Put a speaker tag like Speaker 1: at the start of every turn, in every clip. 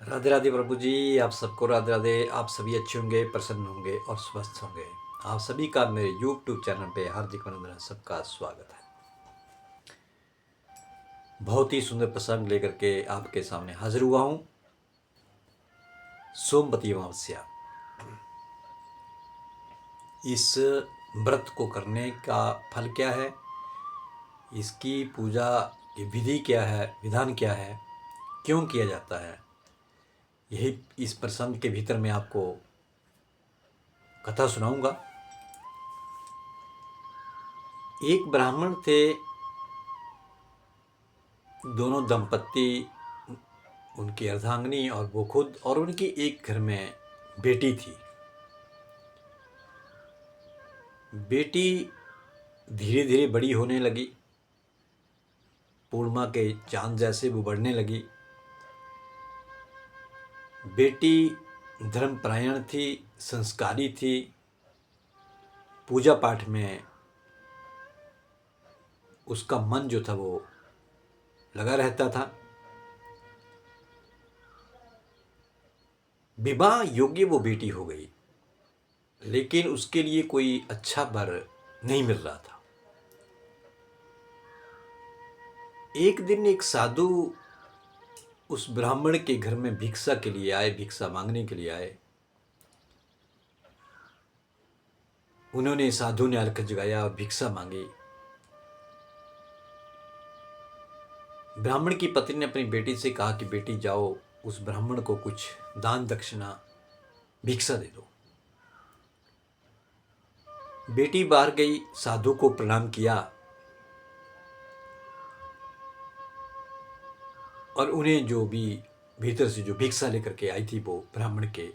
Speaker 1: राधे राधे प्रभु जी, आप सबको राधे राधे। आप सभी अच्छे होंगे, प्रसन्न होंगे और स्वस्थ होंगे। आप सभी का मेरे YouTube चैनल पे हार्दिक अभिनंदन, सबका स्वागत है। बहुत ही सुंदर प्रसंग लेकर के आपके सामने हाजिर हुआ हूँ। सोमवती अमावस्या, इस व्रत को करने का फल क्या है, इसकी पूजा की विधि क्या है, विधान क्या है, क्यों किया जाता है, यही इस प्रसंग के भीतर मैं आपको कथा सुनाऊंगा। एक ब्राह्मण थे, दोनों दंपत्ति, उनकी अर्धांगिनी और वो खुद, और उनकी एक घर में बेटी थी। बेटी धीरे धीरे बड़ी होने लगी, पूर्णिमा के चांद जैसे वो बढ़ने लगी। बेटी धर्मपरायण थी, संस्कारी थी, पूजा पाठ में उसका मन जो था वो लगा रहता था। विवाह योग्य वो बेटी हो गई, लेकिन उसके लिए कोई अच्छा वर नहीं मिल रहा था। एक दिन एक साधु उस ब्राह्मण के घर में भिक्षा के लिए आए, भिक्षा मांगने के लिए आए। उन्होंने, साधु ने अर्घ जगाया और भिक्षा मांगी। ब्राह्मण की पत्नी ने अपनी बेटी से कहा कि बेटी जाओ, उस ब्राह्मण को कुछ दान दक्षिणा भिक्षा दे दो। बेटी बाहर गई, साधु को प्रणाम किया और उन्हें जो भी भीतर से जो भिक्षा लेकर के आई थी वो ब्राह्मण के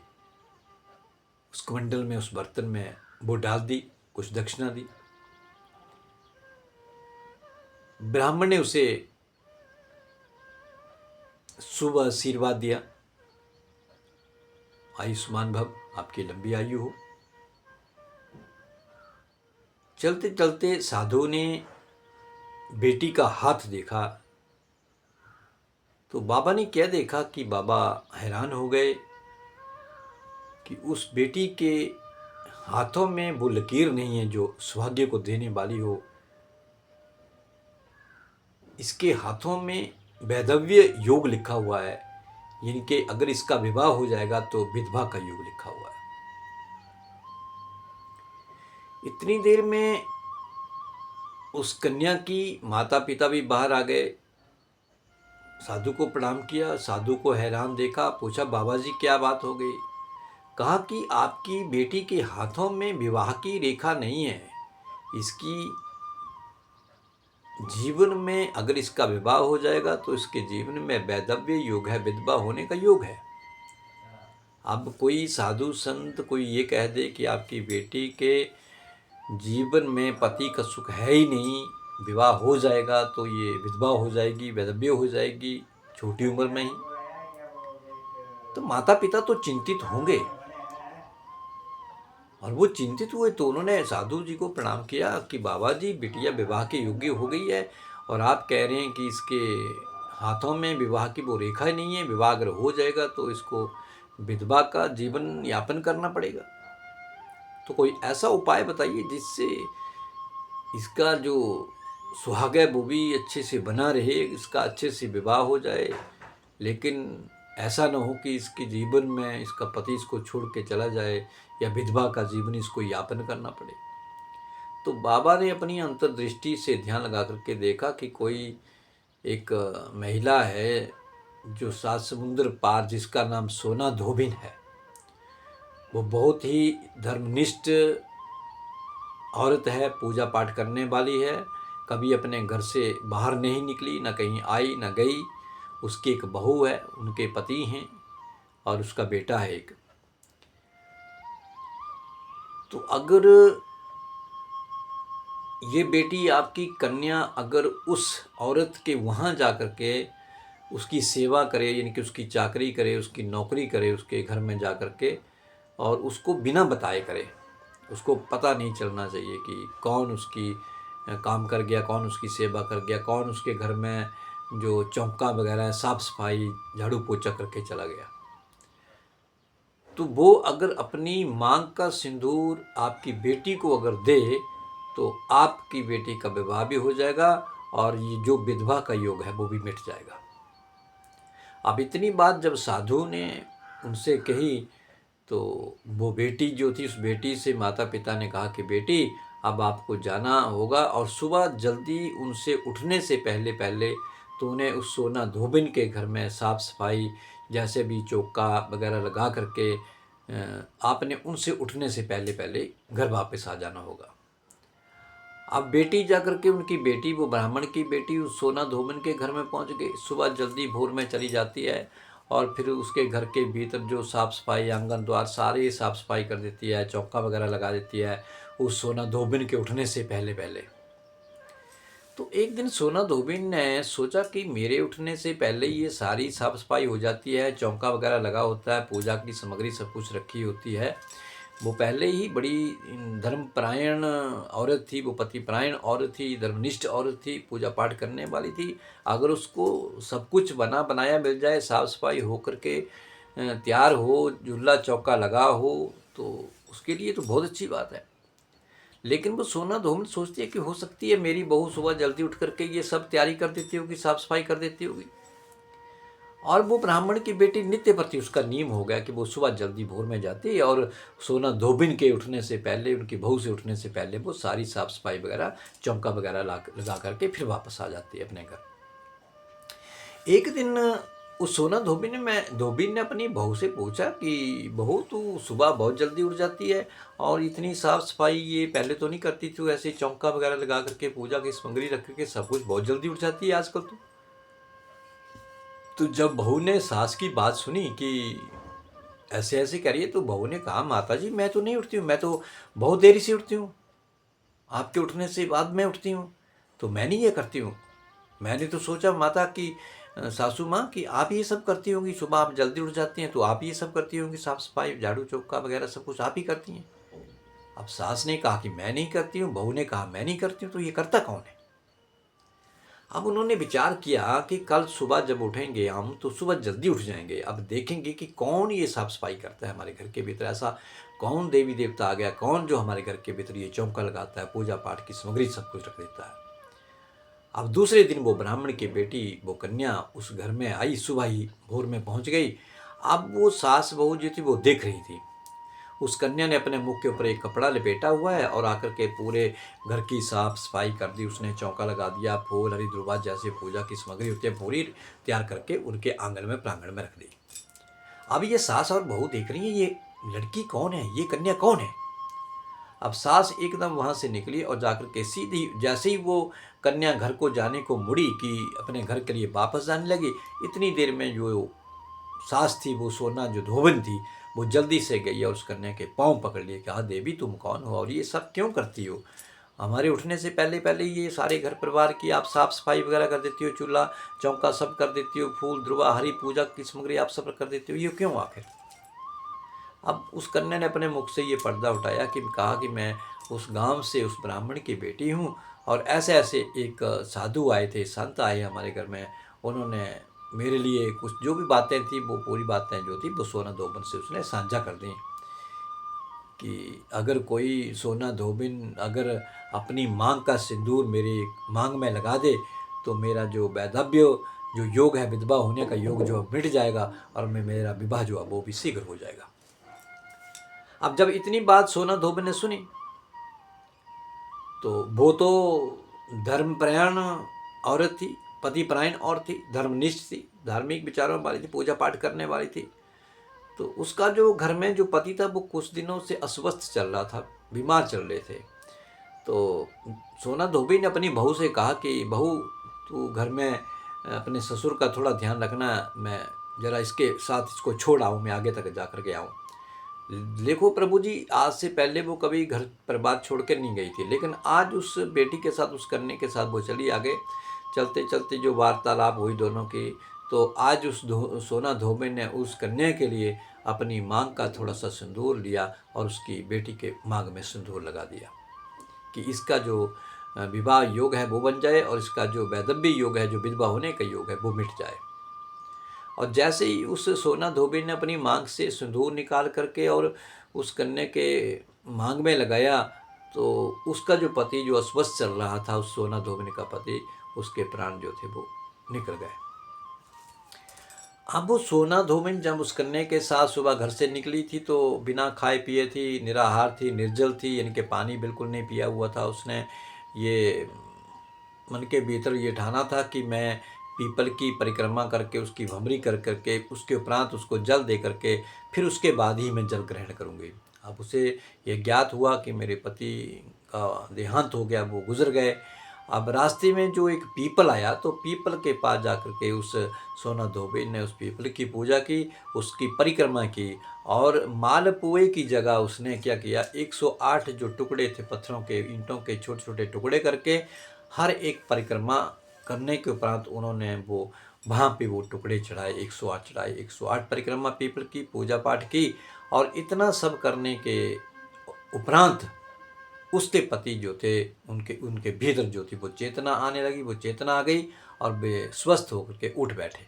Speaker 1: उस कमंडल में, उस बर्तन में वो डाल दी, कुछ दक्षिणा दी। ब्राह्मण ने उसे शुभ आशीर्वाद दिया, आयुष्मान भव, आपकी लंबी आयु हो। चलते चलते साधु ने बेटी का हाथ देखा तो बाबा ने क्या देखा कि बाबा हैरान हो गए कि उस बेटी के हाथों में वो लकीर नहीं है जो सौभाग्य को देने वाली हो। इसके हाथों में वैधव्य योग लिखा हुआ है, यानी कि अगर इसका विवाह हो जाएगा तो विधवा का योग लिखा हुआ है। इतनी देर में उस कन्या की माता पिता भी बाहर आ गए, साधु को प्रणाम किया। साधु को हैरान देखा, पूछा बाबा जी क्या बात हो गई। कहा कि आपकी बेटी के हाथों में विवाह की रेखा नहीं है, इसकी जीवन में अगर इसका विवाह हो जाएगा तो इसके जीवन में वैधव्य योग है, विधवा होने का योग है। अब कोई साधु संत कोई ये कह दे कि आपकी बेटी के जीवन में पति का सुख है ही नहीं, विवाह हो जाएगा तो ये विधवा हो जाएगी, वैधव्य हो जाएगी छोटी उम्र में ही, तो माता पिता तो चिंतित होंगे। और वो चिंतित हुए तो उन्होंने साधु जी को प्रणाम किया कि बाबा जी, बिटिया विवाह के योग्य हो गई है और आप कह रहे हैं कि इसके हाथों में विवाह की वो रेखा ही नहीं है, विवाह अगर हो जाएगा तो इसको विधवा का जीवन यापन करना पड़ेगा। तो कोई ऐसा उपाय बताइए जिससे इसका जो सुहाग है वो भी अच्छे से बना रहे, इसका अच्छे से विवाह हो जाए, लेकिन ऐसा ना हो कि इसके जीवन में इसका पति इसको छोड़ के चला जाए या विधवा का जीवन इसको यापन करना पड़े। तो बाबा ने अपनी अंतर्दृष्टि से ध्यान लगा करके देखा कि कोई एक महिला है जो 7 समुद्र पार, जिसका नाम सोना धोबिन है। वो बहुत ही धर्मनिष्ठ औरत है, पूजा पाठ करने वाली है, कभी अपने घर से बाहर नहीं निकली, ना कहीं आई ना गई। उसकी एक बहू है, उनके पति हैं और उसका बेटा है एक। तो अगर ये बेटी आपकी कन्या अगर उस औरत के वहाँ जा कर के उसकी सेवा करे, यानी कि उसकी चाकरी करे, उसकी नौकरी करे, उसके घर में जा कर के, और उसको बिना बताए करे, उसको पता नहीं चलना चाहिए कि कौन उसकी काम कर गया, कौन उसकी सेवा कर गया, कौन उसके घर में जो चौका वगैरह साफ सफाई झाड़ू पोछा करके चला गया। तो वो अगर अपनी मांग का सिंदूर आपकी बेटी को अगर दे तो आपकी बेटी का विवाह भी हो जाएगा और ये जो विधवा का योग है वो भी मिट जाएगा। अब इतनी बात जब साधु ने उनसे कही तो वो बेटी जो थी, उस बेटी से माता पिता ने कहा कि बेटी अब आपको जाना होगा और सुबह जल्दी उनसे उठने से पहले पहले तो उन्हें उस सोना धोबिन के घर में साफ़ सफाई जैसे भी चौका वगैरह लगा करके आपने उनसे उठने से पहले पहले घर वापस आ जाना होगा। अब बेटी जा करके उनकी बेटी, वो ब्राह्मण की बेटी, उस सोना धोबिन के घर में पहुंच गई। सुबह जल्दी भोर में चली जाती है और फिर उसके घर के भीतर जो साफ़ सफाई, आंगन द्वार सारी साफ़ सफाई कर देती है, चौका वगैरह लगा देती है उस सोना धोबिन के उठने से पहले पहले। तो एक दिन सोना धोबिन ने सोचा कि मेरे उठने से पहले ये सारी साफ़ सफाई हो जाती है, चौका वगैरह लगा होता है, पूजा की सामग्री सब कुछ रखी होती है। वो पहले ही बड़ी धर्मपरायण औरत थी, वो पतिपरायण औरत थी, धर्मनिष्ठ औरत थी, पूजा पाठ करने वाली थी। अगर उसको सब कुछ बना बनाया मिल जाए, साफ़ सफाई हो करके तैयार हो, चूल्हा चौका लगा हो, तो उसके लिए तो बहुत अच्छी बात है। लेकिन वो सोना धोबिन सोचती है कि हो सकती है मेरी बहू सुबह जल्दी उठ करके ये सब तैयारी कर देती होगी, साफ़ सफाई कर देती होगी। और वो ब्राह्मण की बेटी नित्य प्रति उसका नियम हो गया कि वो सुबह जल्दी भोर में जाती है और सोना धोबिन के उठने से पहले, उनकी बहू से उठने से पहले वो सारी साफ़ सफाई वगैरह, चौका वगैरह लगा करके फिर वापस आ जाती है अपने घर। एक दिन उस सोना धोबिन ने अपनी बहू से पूछा कि बहू तू सुबह बहुत जल्दी उठ जाती है और इतनी साफ़ सफाई ये पहले तो नहीं करती, तू ऐसे चौका वगैरह लगा करके पूजा की सामग्री रख करके सब कुछ बहुत जल्दी उठ जाती है आजकल तू। तो जब बहू ने सास की बात सुनी कि ऐसे ऐसे करिए, तो बहू ने कहा माता जी मैं तो नहीं उठती हूँ, मैं तो बहुत देरी से उठती हूँ, आपके उठने से बाद में उठती हूँ, तो मैं नहीं ये करती हूँ। मैंने तो सोचा माता की सासू माँ कि आप ये सब करती होंगी, सुबह आप जल्दी उठ जाती हैं तो आप ये सब करती होंगी, साफ़ सफाई झाड़ू चौका वगैरह सब कुछ आप ही करती हैं। अब सास ने कहा कि मैं नहीं करती हूँ, बहू ने कहा मैं नहीं करती हूँ, तो ये करता कौन है। अब उन्होंने विचार किया कि कल सुबह जब उठेंगे हम तो सुबह जल्दी उठ जाएंगे, अब देखेंगे कि कौन ये साफ़ सफाई करता है हमारे घर के भीतर, ऐसा कौन देवी देवता आ गया, कौन जो हमारे घर के भीतर ये चौका लगाता है, पूजा पाठ की सामग्री सब कुछ रख देता है। अब दूसरे दिन वो ब्राह्मण की बेटी, वो कन्या उस घर में आई, सुबह ही भोर में पहुंच गई। अब वो सास बहू जो थी वो देख रही थी, उस कन्या ने अपने मुख के ऊपर एक कपड़ा लपेटा हुआ है और आकर के पूरे घर की साफ सफाई कर दी, उसने चौका लगा दिया, फूल हरी दुर्वा जैसे पूजा की सामग्री होती है पूरी तैयार करके उनके आंगन में प्रांगण में रख दी। अब ये सास और बहू देख रही है ये लड़की कौन है, ये कन्या कौन है। अब सास एकदम वहाँ से निकली और जाकर के सीधी, जैसे ही वो कन्या घर को जाने को मुड़ी कि अपने घर के लिए वापस जाने लगी, इतनी देर में जो सास थी, वो सोना जो धोबिन थी, वो जल्दी से गई और उस कन्या के पाँव पकड़ लिए, कहा देवी तुम कौन हो और ये सब क्यों करती हो, हमारे उठने से पहले पहले ये सारे घर परिवार की आप साफ़ सफाई वगैरह कर देती हो, चूल्हा चौका सब कर देती हो, फूल ध्रुवा हरी पूजा की सामग्री आप सब कर देती हो, ये क्यों आखिर। अब उस कन्या ने अपने मुख से ये पर्दा उठाया कि कहा कि मैं उस गांव से उस ब्राह्मण की बेटी हूँ और ऐसे ऐसे एक साधु आए थे, संत आए हमारे घर में, उन्होंने मेरे लिए कुछ जो भी बातें थी वो पूरी बातें जो थी वो सोना धोबिन से उसने साझा कर दी कि अगर कोई सोना धोबिन अगर अपनी मांग का सिंदूर मेरी मांग में लगा दे तो मेरा जो वैधव्य जो योग है, विधवा होने का योग जो मिट जाएगा और मेरा विवाह जो है वो भी शीघ्र हो जाएगा। अब जब इतनी बात सोना धोबिन ने सुनी तो वो तो धर्मपरायण औरत थी, पतिपरायण औरत थी, धर्मनिष्ठ थी, धार्मिक विचारों वाली थी, पूजा पाठ करने वाली थी। तो उसका जो घर में जो पति था वो कुछ दिनों से अस्वस्थ चल रहा था, बीमार चल रहे थे। तो सोना धोबिन ने अपनी बहू से कहा कि बहू तू घर में अपने ससुर का थोड़ा ध्यान रखना, मैं ज़रा इसके साथ इसको छोड़ आऊँ, मैं आगे तक जा कर के आऊँ। देखो प्रभु जी, आज से पहले वो कभी घर परिवार छोड़ कर नहीं गई थी, लेकिन आज उस बेटी के साथ, उस कन्या के साथ वो चली आगे। चलते चलते जो वार्तालाप हुई दोनों की, तो आज उस सोना धोबिन ने उस कन्या के लिए अपनी मांग का थोड़ा सा सिंदूर लिया और उसकी बेटी के मांग में सिंदूर लगा दिया कि इसका जो विवाह योग है वो बन जाए और इसका जो वैधव्य योग है, जो विधवा होने का योग है, वो मिट जाए। और जैसे ही उस सोना धोबी ने अपनी मांग से सिंदूर निकाल करके और उस कन्या के मांग में लगाया, तो उसका जो पति जो अस्वस्थ चल रहा था, उस सोना धोबी का पति, उसके प्राण जो थे वो निकल गए। अब वो सोना धोबिन जब उस कन्या के साथ सुबह घर से निकली थी तो बिना खाए पिए थी, निराहार थी, निर्जल थी, यानी कि पानी बिल्कुल नहीं पिया हुआ था। उसने ये मन के भीतर ये ठाना था कि मैं पीपल की परिक्रमा करके, उसकी भंवरी कर करके, उसके उपरांत उसको जल दे करके फिर उसके बाद ही मैं जल ग्रहण करूँगी। अब उसे ये ज्ञात हुआ कि मेरे पति का देहांत हो गया, वो गुजर गए। अब रास्ते में जो एक पीपल आया, तो पीपल के पास जाकर के उस सोना धोबी ने उस पीपल की पूजा की, उसकी परिक्रमा की और मालपुए की जगह उसने क्या किया, 108 जो टुकड़े थे पत्थरों के, ईंटों के छोटे छोटे टुकड़े करके हर एक परिक्रमा करने के उपरांत उन्होंने वो वहाँ पे वो टुकड़े चढ़ाए, 108 चढ़ाए, 108 परिक्रमा पीपल की पूजा पाठ की। और इतना सब करने के उपरांत उसके पति जो थे, उनके उनके भीतर जो थी वो चेतना आने लगी, वो चेतना आ गई और वे स्वस्थ होकर के उठ बैठे।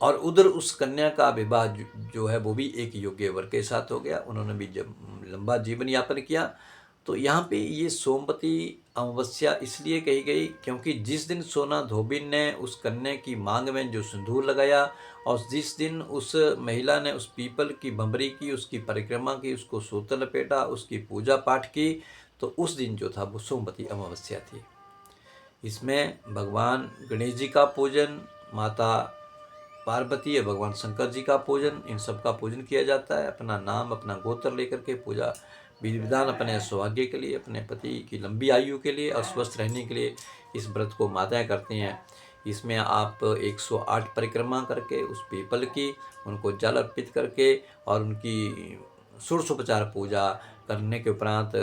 Speaker 1: और उधर उस कन्या का विवाह जो है वो भी एक योग्य वर के साथ हो गया। उन्होंने भी जब लंबा जीवन यापन किया। तो यहाँ पे ये सोमवती अमावस्या इसलिए कही गई क्योंकि जिस दिन सोना धोबिन ने उस कन्या की मांग में जो सिंदूर लगाया और जिस दिन उस महिला ने उस पीपल की भंवरी की, उसकी परिक्रमा की, उसको सूत्र लपेटा, उसकी पूजा पाठ की, तो उस दिन जो था वो सोमवती अमावस्या थी। इसमें भगवान गणेश जी का पूजन, माता पार्वती या भगवान शंकर जी का पूजन, इन सब का पूजन किया जाता है। अपना नाम, अपना गोत्र लेकर के पूजा विधि विधान अपने सौभाग्य के लिए, अपने पति की लंबी आयु के लिए और स्वस्थ रहने के लिए इस व्रत को माताएं करती हैं। इसमें आप 108 परिक्रमा करके उस पीपल की, उनको जल अर्पित करके और उनकी षोडशोपचार पूजा करने के उपरांत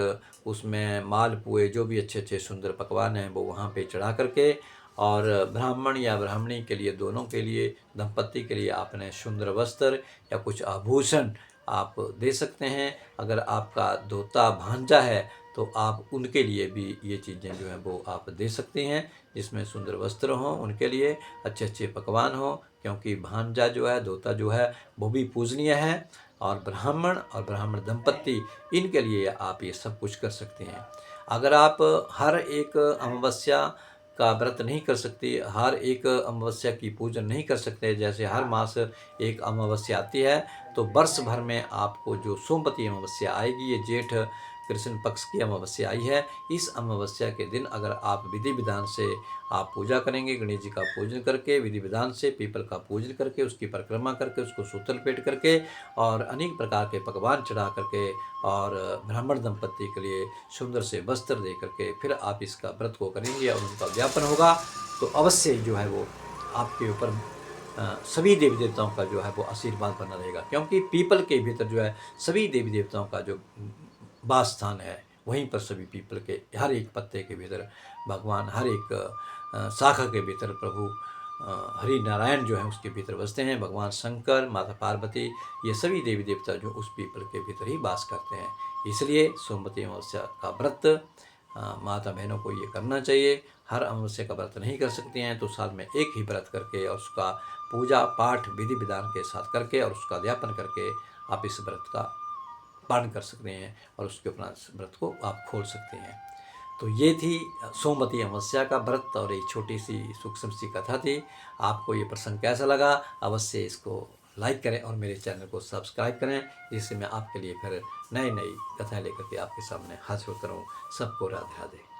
Speaker 1: उसमें मालपुए जो भी अच्छे अच्छे सुंदर पकवान हैं वो वहाँ पे चढ़ा करके, और ब्राह्मण या ब्राह्मणी के लिए, दोनों के लिए, दंपत्ति के लिए आपने सुंदर वस्त्र या कुछ आभूषण आप दे सकते हैं। अगर आपका धोता भांजा है तो आप उनके लिए भी ये चीज़ें जो हैं वो आप दे सकते हैं, जिसमें सुंदर वस्त्र हों, उनके लिए अच्छे अच्छे पकवान हों, क्योंकि भांजा जो है, धोता जो है, वो भी पूजनीय है। और ब्राह्मण दंपत्ति, इनके लिए आप ये सब कुछ कर सकते हैं। अगर आप हर एक अमावस्या का व्रत नहीं कर सकते, हर एक अमावस्या की पूजन नहीं कर सकते, जैसे हर मास एक अमावस्या आती है, तो वर्ष भर में आपको जो सोमवती अमावस्या आएगी, ये जेठ कृष्ण पक्ष की अमावस्या आई है, इस अमावस्या के दिन अगर आप विधि विधान से आप पूजा करेंगे, गणेश जी का पूजन करके, विधि विधान से पीपल का पूजन करके, उसकी परिक्रमा करके, उसको सूत्र लपेट करके और अनेक प्रकार के पकवान चढ़ा करके और ब्राह्मण दंपत्ति के लिए सुंदर से वस्त्र दे करके फिर आप इसका व्रत को करेंगे और उनका व्यापन होगा, तो अवश्य जो है वो आपके ऊपर सभी देवी देवताओं का जो है वो आशीर्वाद बना रहेगा। क्योंकि पीपल के भीतर जो है सभी देवी देवताओं का जो वास स्थान है, वहीं पर सभी पीपल के हर एक पत्ते के भीतर भगवान, हर एक शाखा के भीतर प्रभु हरि नारायण जो है उसके भीतर बसते हैं। भगवान शंकर, माता पार्वती, ये सभी देवी देवता जो उस पीपल के भीतर ही वास करते हैं। इसलिए सोमवती अमावस्या का व्रत माता बहनों को ये करना चाहिए। हर अमावस्या का व्रत नहीं कर सकते हैं तो साल में एक ही व्रत करके और उसका पूजा पाठ विधि विधान के साथ करके और उसका अध्यापन करके आप इस व्रत का पालन कर सकते हैं और उसके अपना व्रत को आप खोल सकते हैं। तो ये थी सोमवती अमावस्या का व्रत और एक छोटी सी सूक्ष्म सी कथा थी। आपको ये प्रसंग कैसा लगा, अवश्य इसको लाइक करें और मेरे चैनल को सब्सक्राइब करें, जिससे मैं आपके लिए फिर नई नई कथाएं लेकर के आपके सामने हाजिर करूं। सबको राधे राधे।